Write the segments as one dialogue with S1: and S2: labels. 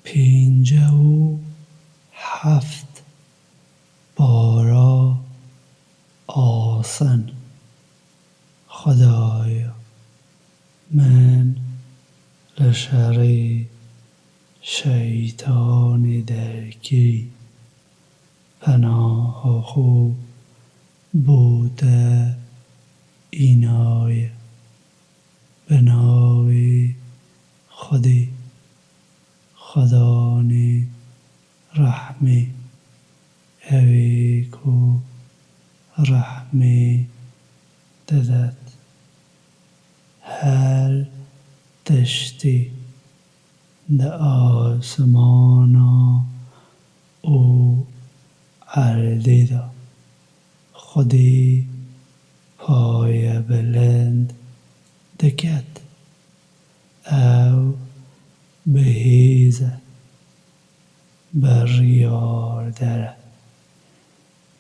S1: 57 بارا آسن. خدایا من لشر شیطان درگیری پناه خو بوده اینای بناوی خودی خدانی رحمی اوی کو رحمی ددد هر دشتی د آسمانا او عردی دا خودی پای بلند دکد او بهیزه بر یار دره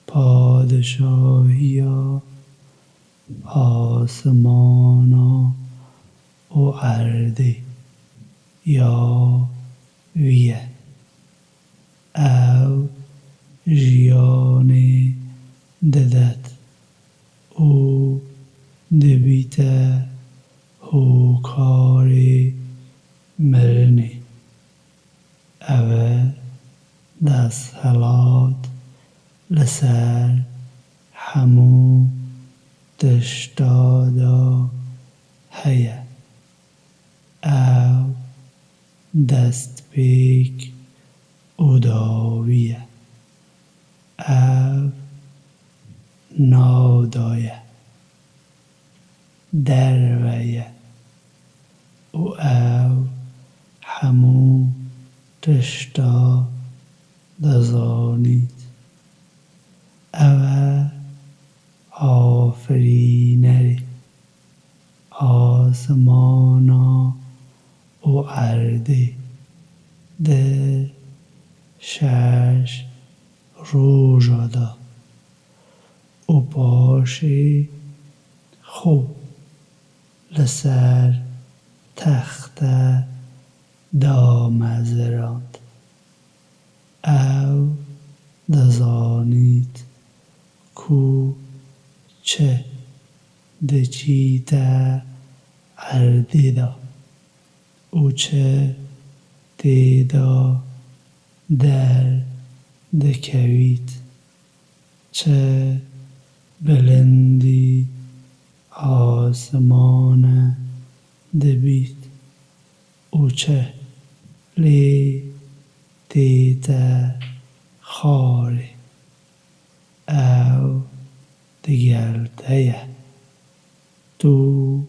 S1: پادشاهیا آسمانا او عردی یا ویه او جیانی ددد او دبیته هوکاری مرنی او دست هلات لسر همو دشتادا هیه او دست پیک اوداویه او نادایه درویه او همو تشتا دزانید او آفرینری آسمانا او عردی ده شش روژادا او باشی خوب لسر تخت دامزراند او دزانید کو چه دچیته عردی دا او چه دیدا در دکوید چه بلندی آسمان دبید او چه لی دیده خاری او دگرده تو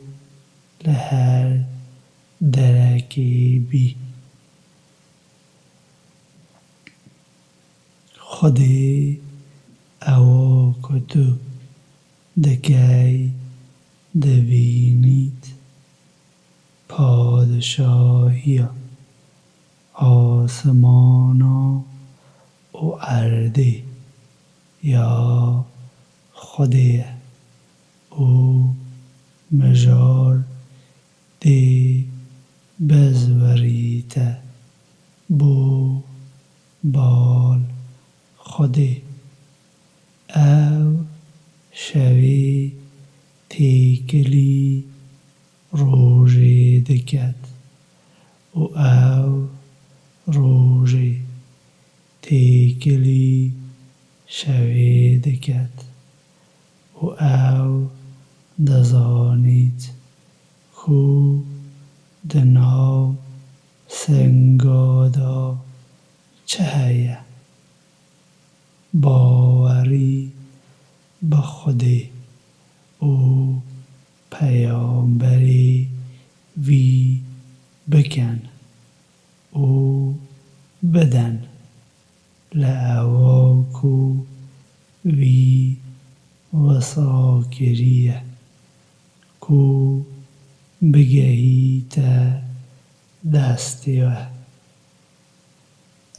S1: لهر درکی بی خودی او کدو دکی دوینید پادشاهی آسمانا او عردی یا خودی او مجار دی بزوریته بو بال خودی او شوی تیکلی روژی دکد او روژی تیکلی شوی دکد او دزانید کو دناو سنگادا چه هیه باوری به خودی او پیامبری وی بکن او بدن لعواکو وی وساکریه کو بگهیت دستیه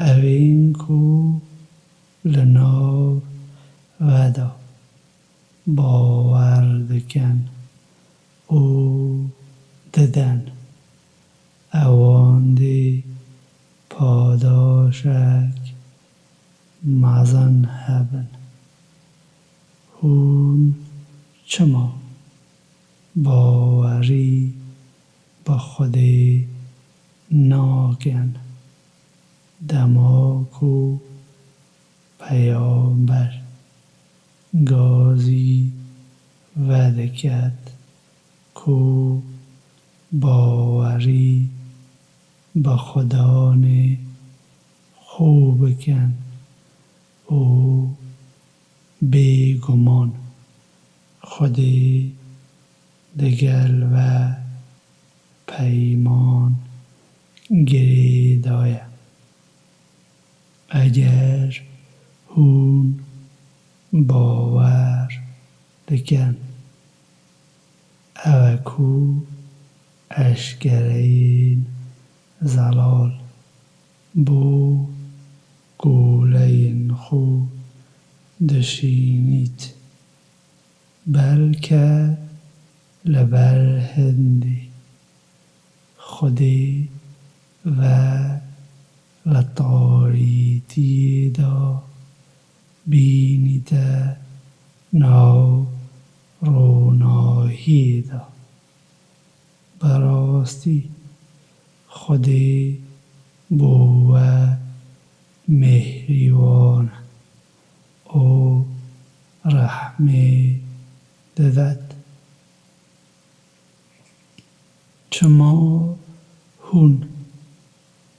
S1: اوین کو لناو ودا باوردکن او ددن اواندی پای pádásek mazan haben. Hun چما باوری با خود ناگن دماکو پیامبر گازی وعده کرد کو باوری با خدان خوب کن او بیگمان خودی دگل و پیمان گریدایه اگر هون باور دکن اوکو اشگرین زلال بو گولین خو دشینید بلکه لبر هندی خودی و لطاریتی دا بینیده ناو روناهی دا براستی خودی بوه مهریوان او رحمه ددد چما هون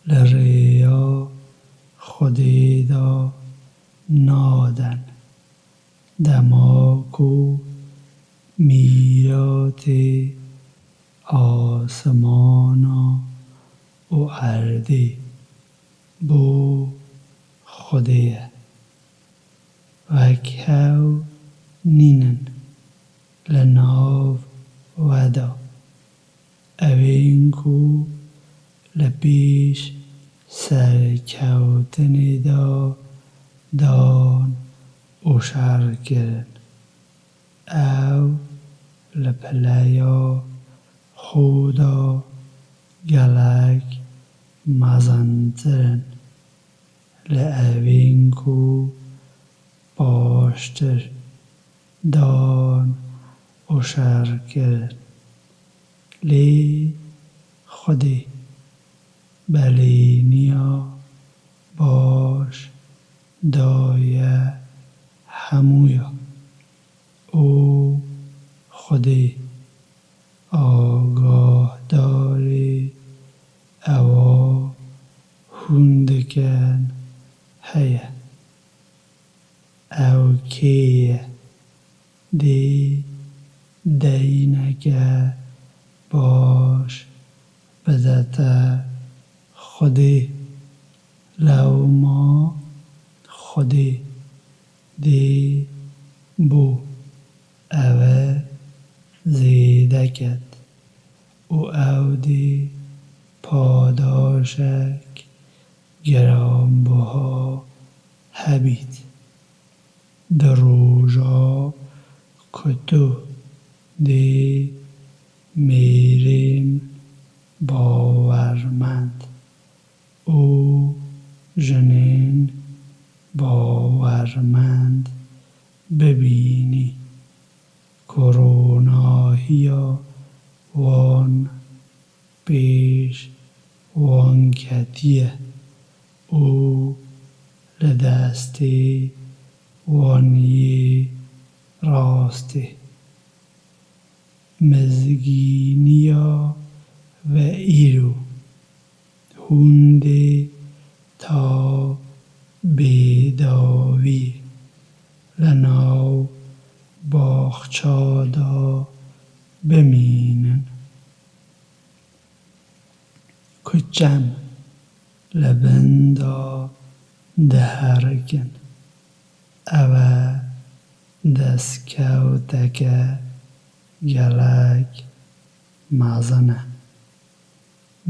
S1: لریا خودی دا نادن دماکو میرات آسمانا و اردی بو خودیه وکهو نینن لناو ودا اوینکو لپیش سرکوتنی دا دان و شرکرن او لپلیا خودا گلک مزنترن لأوینکو باشتر دان و شرکرن لی خودی بلینیا باش دایه همویا او خودی آگاه داری او هندکن هیه او کیه دی دینکه باش بدت خودی لو ما خودی دی بو اوه زیده کد او دی پاداشک گرانبها هبید دروژا کتو دی میرین باورمند او جنین باورمند ببینی کروناهیا وان پیش وان کتیه او لدستی وانی راستی مزگینیا و ایرو هونده تا بیداوی لناو باخچادا بمینن کچم لبندا دهرکن اوه دسکوتکه گلک مزنه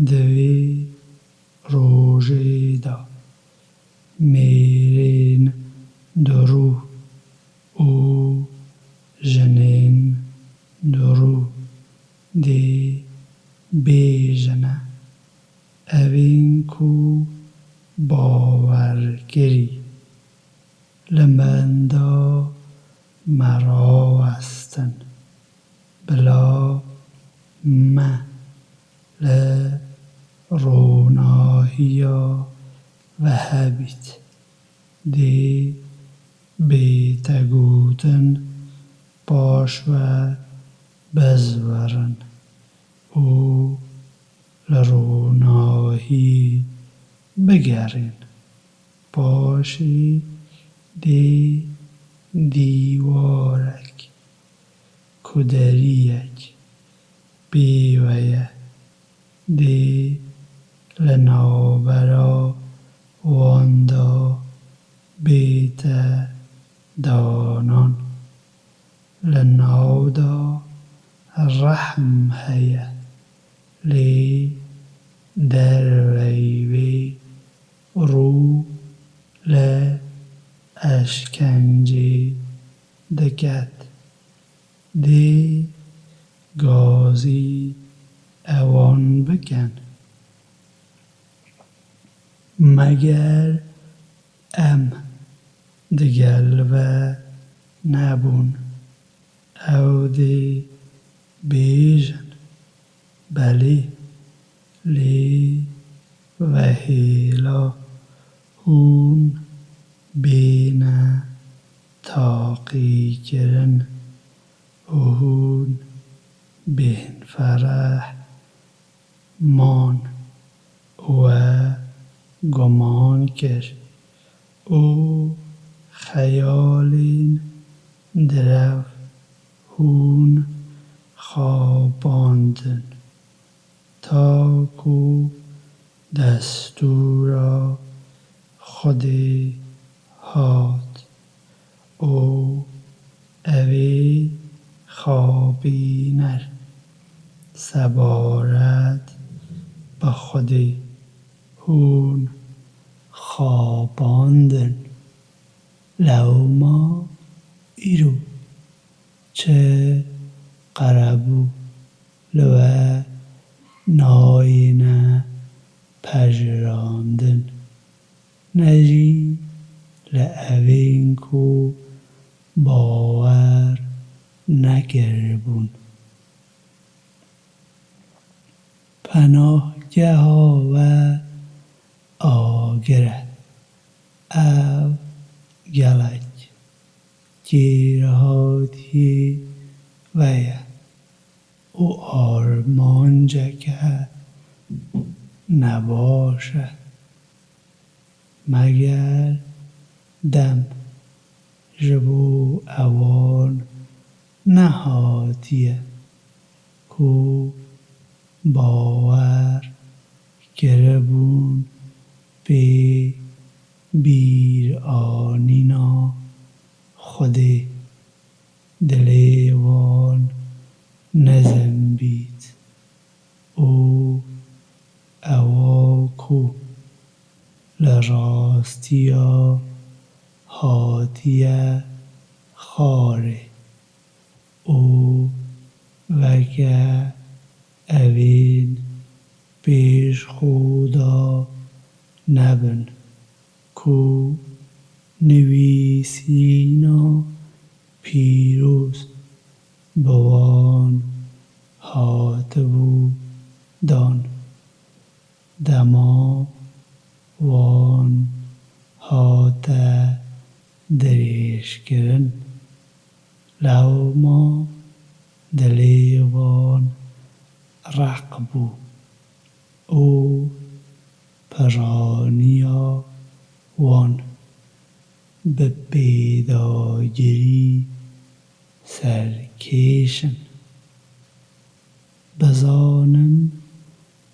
S1: دوی روژی دا میرین درو او جنین درو دی بیجنه اوین کو باورگری لمندا مرا هستن بلا ما لروناهیا و هبیت دی بیتگوتن باش و بزورن او لروناهی بگرین باشی دی دیوارک کدریک بیویه دی لناورا واندا بیت دانان لناودا رحم هیه لی درویوی رو لاشکنجی دکت دی گازی اوان بکن مگر ام دگل و نبون او دی بیژن بلی لی وهیلا هون بین تاقی کرن هون بین فرح مان و گمان کر او خیالین درو هون خواباندن تا کو دستورا خودی هات او اوی خوابینر سبارد به خودی هون خواباندن لو ما ایرو چه قربو لو ناینه پژراندن نجی لعوین کو باور نکربون پناهگه ها و آگره او گلک گیرهاتی ویه او آرمانجه که نباشه مگر دم جبو اوان نهاتیه کو باور گربون بی بیر آنینا خودی دلیوان نزم بیت او اواکو لراستیا هاتیه خاره او وگه اوین پیش خدا نبن کو نویسینا پیروز بوان هاتبو دان دما وان هات دریش کرن لو ما دلیوان رقبو او پرانیا وان به پیداگیری سرکیشن بزانن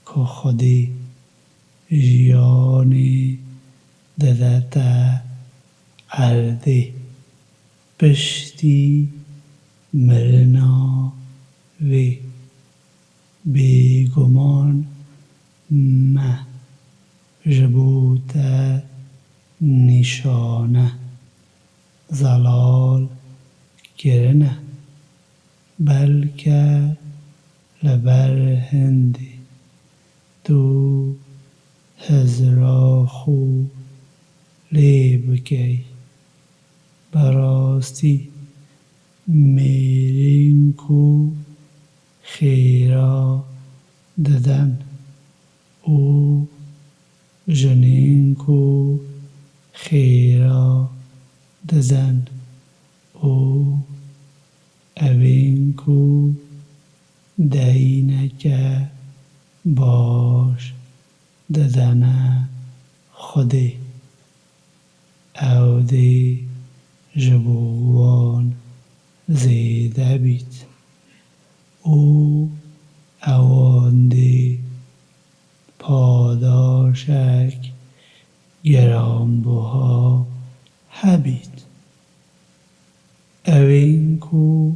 S1: که خودی جیانی ددتا عرضی پشتی مرنا وی بیگمان ما جبوت نشانه زلال گرنه بلکه لبر هندی تو هزرا خو لی بکی براستی میرین کو خیرا ددن او جنین کو خیرا ددن او اوین کو دینک باش ددن خودی او دی جبوان زیده بیت او اوان دی پاداشک گرانبها هبید اوین کو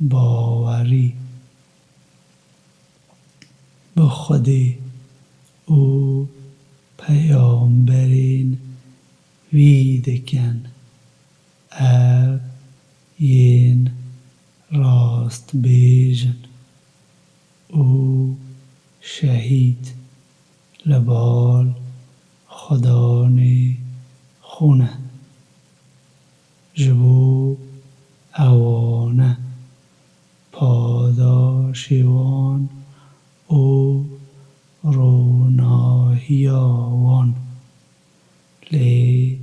S1: باوری به خودی او پیامبرین ویدکن او ین راست بیژن او شهید لبال خدانی خونه جبو اوانه پاداشیوان او روناهیاوان لی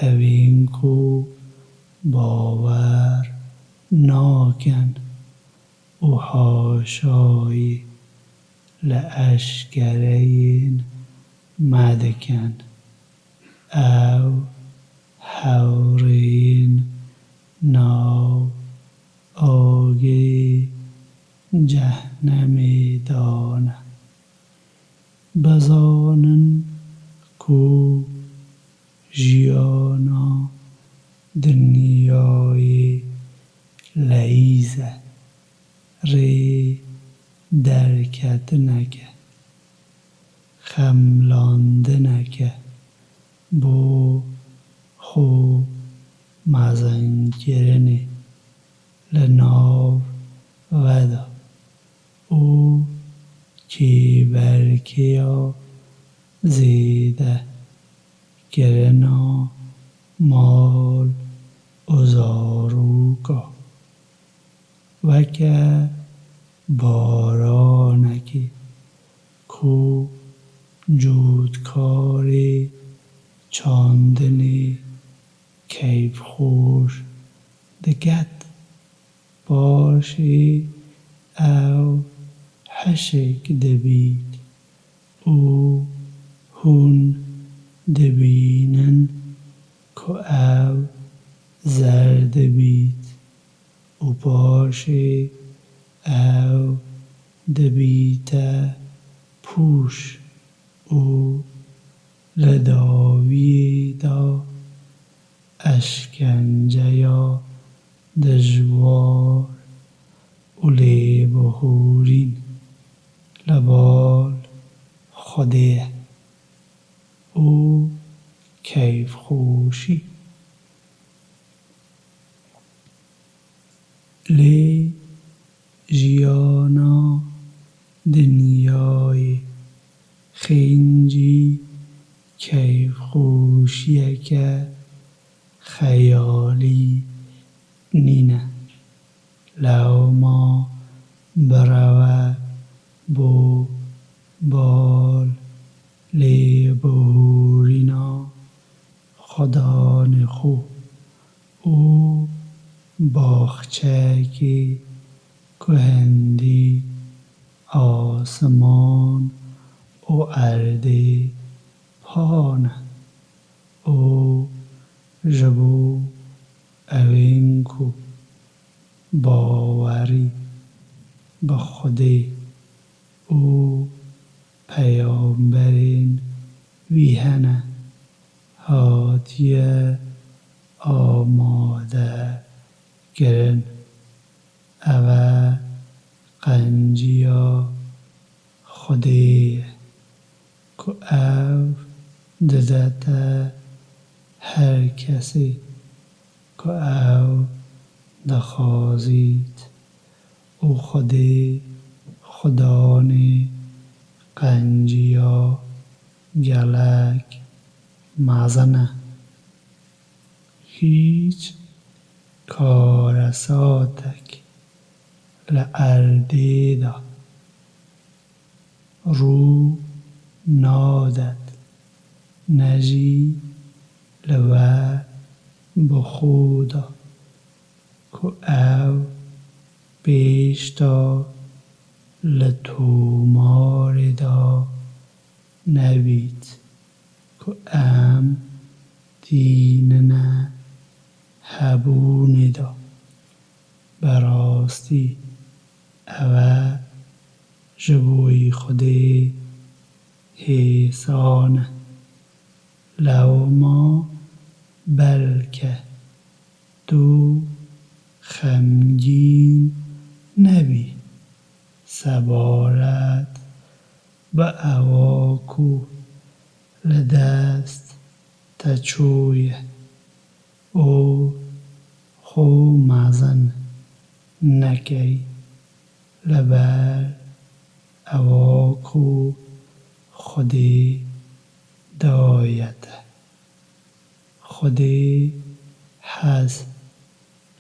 S1: اوین کو باور ناکن او حاشای لاشکرین مدکن او هورین ناو آگی جهنمی دانه بزانن کو جیانا دنیای لعیزه ری درکت نکه خملانده نکه بو خو مزنگرنی لناو ودا او کی برکیا زیده گرنا مال ازاروکا وکه بارانکی کو جودکاری چاندنی کیف خوش دکت باشی او حشک دبید او هون دبینن که او زرد بید او باشی او دبیته پوش او لداوی دا اشکنجه یا دجوار او لی بهورین لبال خودیه او کیف خوشی لی جیانا دنیای خینجی کیف خوشیه که خیالی نینه لو ما بروه بو بال لی بورینا خدان خو او باخچه کی کهندی آسمان او اردی پانه او جبو اوین کو باوری به خودی او پیامبرین ویهنه هاتیه آماده گرن او قنجیا خودی که او ددت هر کسی که او دخوازید او خودی خدانی قنجیا gelek mezene hiç karasatek le erdêda ru nadet nejî li we bi xwe da ku ew pêş da li tomarê da nebît ku em tînine hebûnê da. Berastî ew e ji bo Xwedê hêsan e. Lewma belke tu xemgîn nebî sebaret bi ewa ku li dest te çûye û xwe mezin nekey liber ewa ku Xwedê daye te. Xwedê hez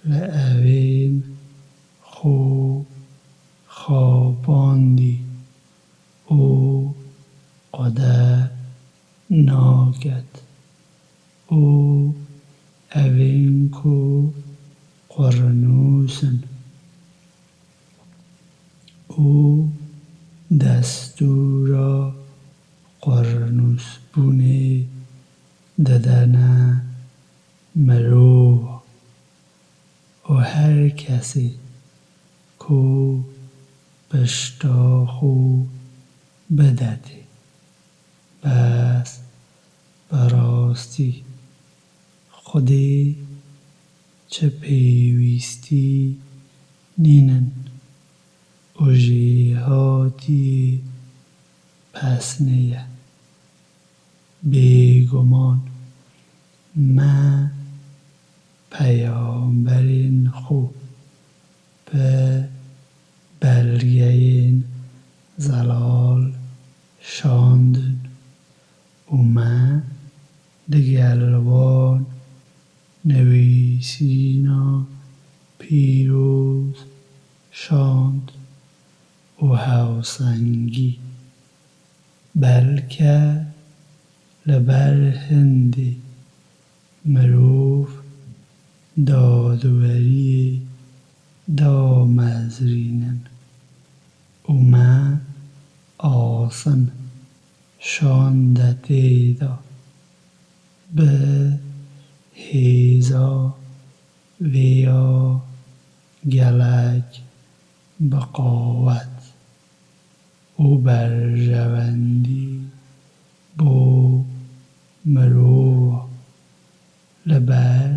S1: li evên xwe xapandî û qede naket û evên ku qurnûs in û destûra qurnûsbûnê didine mirova û her kesê ku pişta xwe bidetê. Bes bi rastî Xwedê çi pêwîstî nînin û jêhatiyê pesnê ye. Bêguman me peyamberên xwe bi belgeyên zelal şandin û me digel wan nivîsîna pîroz şand û hewsengî. Belke li ber hindê mirov dadweriyê damezrînin û me asîn şandetê da bi hêza vêya gelek biqawet û berjewendî bo mirova li ber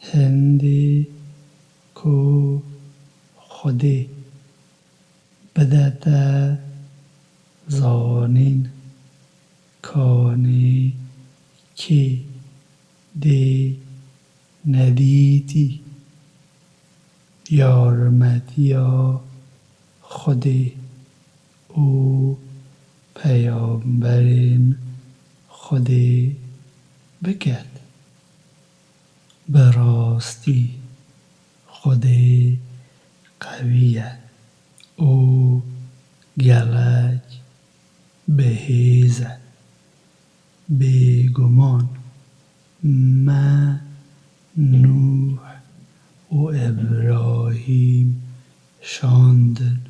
S1: hindê ku Xwedê bidete zanîn kanê kê dê nedîtî yarmetiya Xwedê û peyamberên Xwedê biket. Bi rastî Xwedê qewî ye û gelek bihêz e. Bêguman me Nuh û İbrahîm şandin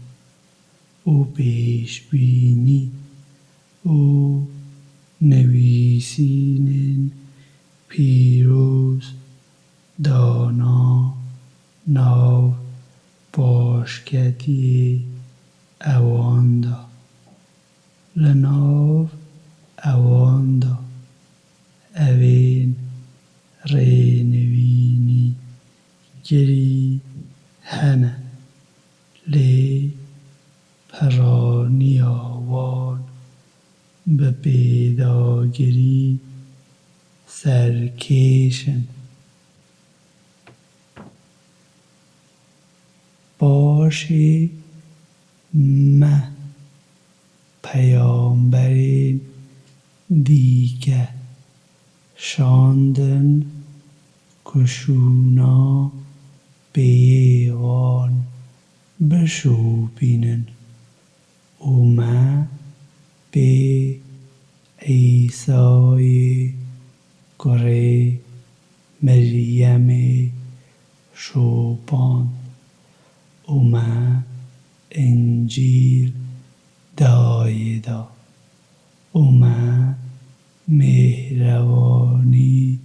S1: û pêşbînî û nivîsînên pîroz dana nav başketiyê ewan da. Li nav ewan da evên rênivînî girî hene lê piraniya wan bi pêdagirî serkêş in. Başê me peyamberên دیگه شاندن کشونا بیوان بشوبینن اومه به عیسای گره مریم شوپان اومه انجیل دایدا اومه مهربانی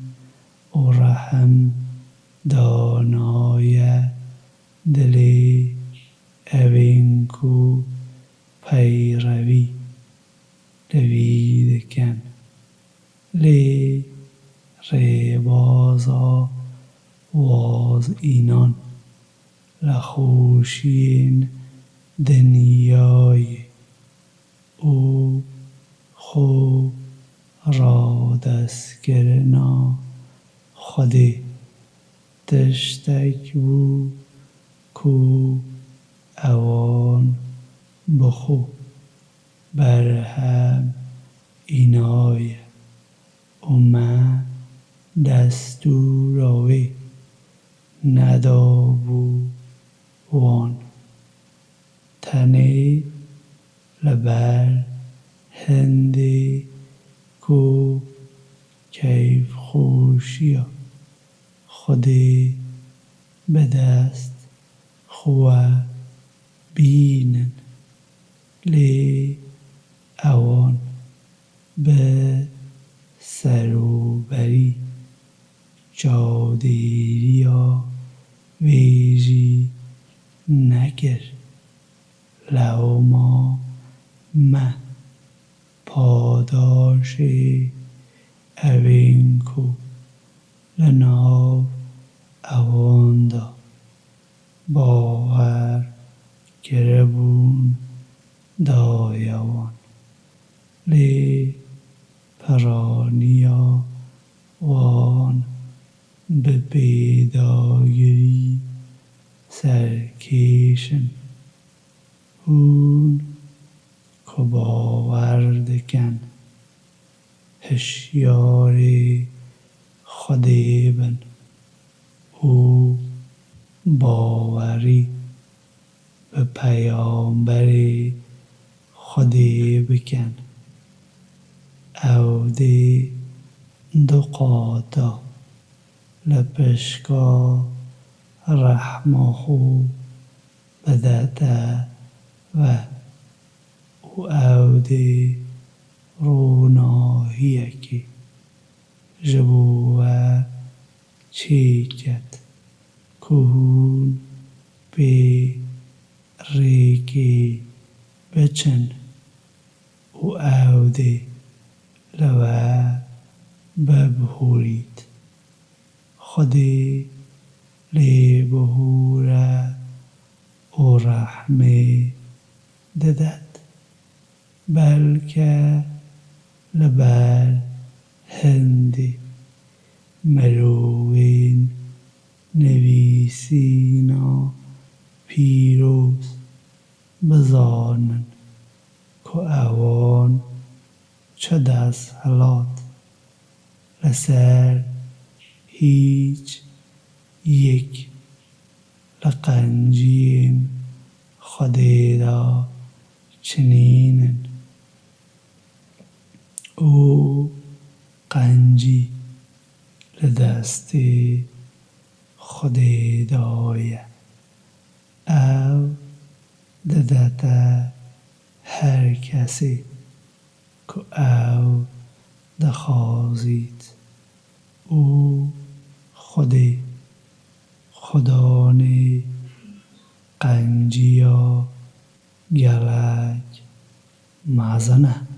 S1: و رحم دانای دل اوینکو پیروی دوید کن لی ریبازا واز اینان لخوشین دنیای او خو را دست گرنا خودی تشتک بو کو اوان بخو برهم اینای اومه دستوراوی ندابو وان تنی لبر هندی کو کیف خوشیا خودی به دست خواه بینن لی اوان به سروبری جادیریا ویجی نگر لوما مه پاداش اوینکو لناو اواندا باور گربون دایوان لی پرانیا وان به پیداگیری سرکیشن هون که باوردکن هشیاری خودی بن او باوری به پیامبری خودی بکن او دی دو قاطا لپشکا رحمه بدتا و او دی روناهیه که جبوه چیکت کهون به ریکی بچن او دی لوه ببهورید خودی لی بهوره و رحمه ددد بلکه لبر هندی مروین نویسینا پیروز بزانن که اوان چه دست هلات لسر هیچ یک لقنجیم خودی دا چنینن او قنجی لدستی خودی دایه او ددتا هر کسی که او دخوازید او خودی خدانی قنجیا گلک مزنه